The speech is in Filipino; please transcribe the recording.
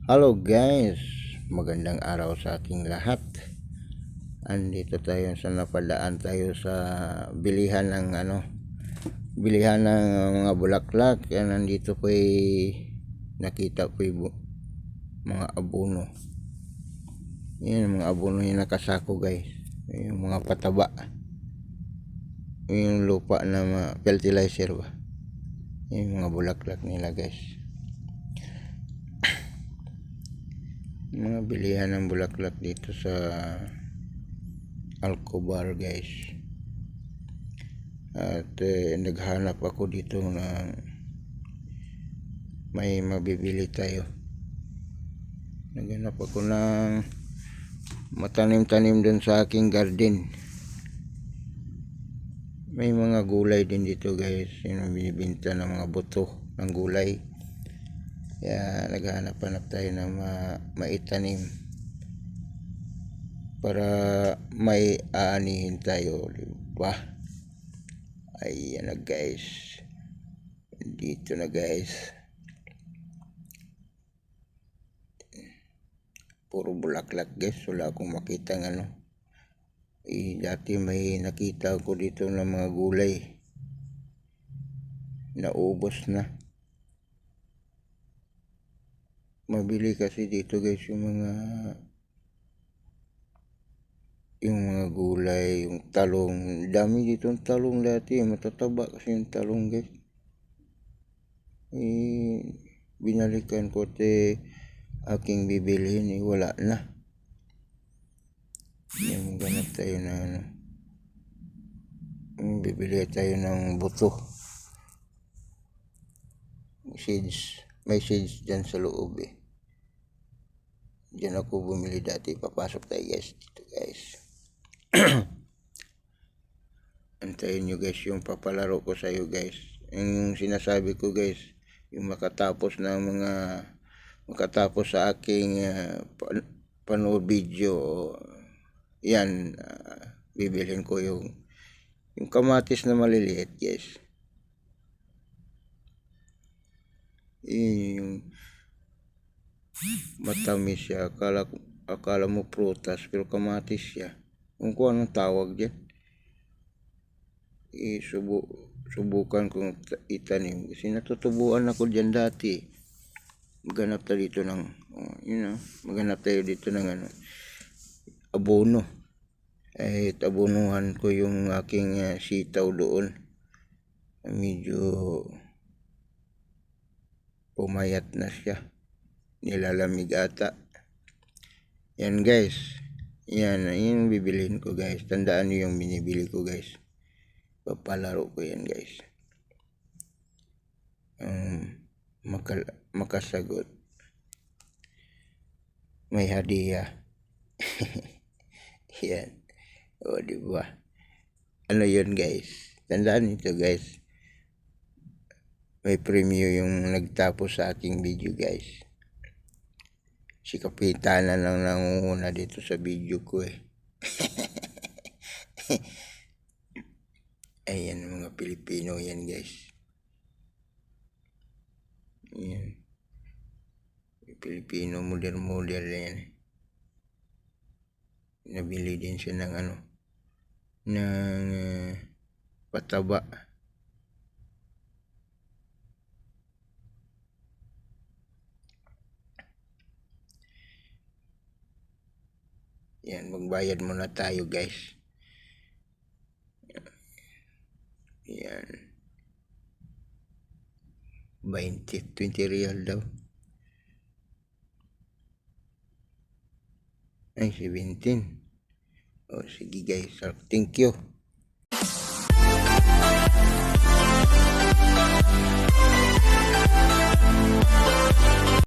Hello guys, magandang araw sa ating lahat. Andito tayo sa napadaan tayo sa bilihan ng mga bulaklak. Yan, nandito ko nakita ko mga abono. Yan, mga abono yung nakasako guys. Yung mga pataba. Yung lupa na fertilizer ba. Yung mga bulaklak nila guys. Mga bilihan ng bulaklak dito sa Alcobar guys. At naghanap ako dito na may mabibili tayo. Naghanap ako ng matanim-tanim dun sa aking garden. May mga gulay din dito guys, yung binibinta ng mga buto ng gulay. Kaya naghahanap-hanap tayo ng maitanim para may aanihin tayo, diba? Ayan na guys, dito na guys, puro bulaklak guys. Wala akong makita ng dati may nakita ko dito ng mga gulay, naubos na. Mabili kasi dito guys yung mga gulay, yung talong. Dami dito ng talong dati, matataba kasi yung talong guys. Binalikan ko aking bibilhin, wala na. Yan, ganap tayo na bibili tayo ng buto, seeds. May seeds dyan sa loob Diyan ako bumili dati. Papasok tayo guys dito guys. Antayin nyo guys yung papalaro ko sa iyo guys. Yung sinasabi ko guys, yung makatapos sa aking panood video, yan, bibilhin ko yung kamatis na maliliit guys. Yung matamis siya, akala mo prutas pero kamatis siya. Kung anong tawag dyan, subukan kong itanim kasi natutubuan ako dyan dati. Maghanap tayo dito ng abono. Abonuhan ko yung aking sitaw doon. Medyo pumayat na siya, nilalamig ata. Yan guys, yan yung bibilihin ko guys. Tandaan niyo yung binibili ko guys, papalaro ko yan guys. Makasagot, may hadiah. Yan, o diba? Ano yun guys, tandaan nito guys, may premyo yung nagtapos sa aking video guys. Si Kapitana lang nangunguna dito sa video ko Ayan, mga Pilipino yan guys. Yan, Pilipino model yan. Nabili din siya ng pataba. Yan, magbayad muna tayo guys. Yan, 20 real daw. Ay, 17. O sige guys, thank you.